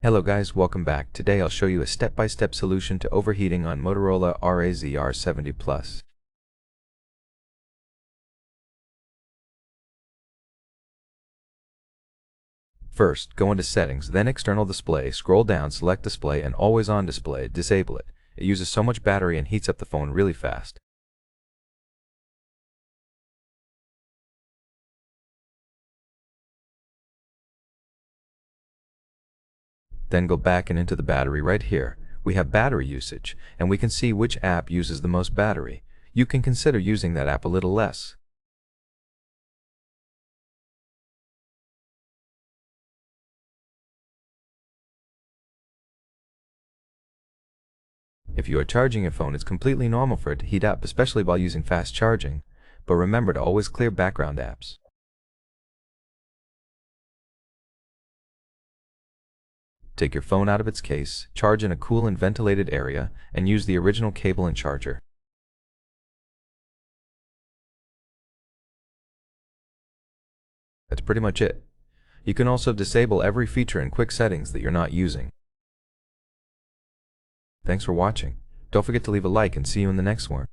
Hello guys, welcome back. Today I'll show you a step-by-step solution to overheating on Motorola Razr R70 Plus. First, go into Settings, then External Display, scroll down, select Display and Always On Display, disable it. It uses so much battery and heats up the phone really fast. Then go back and into the battery right here. We have battery usage, and we can see which app uses the most battery. You can consider using that app a little less. If you are charging your phone, it's completely normal for it to heat up, especially while using fast charging. But remember to always clear background apps. Take your phone out of its case, charge in a cool and ventilated area, and use the original cable and charger. That's pretty much it. You can also disable every feature in quick settings that you're not using. Thanks for watching. Don't forget to leave a like and see you in the next one.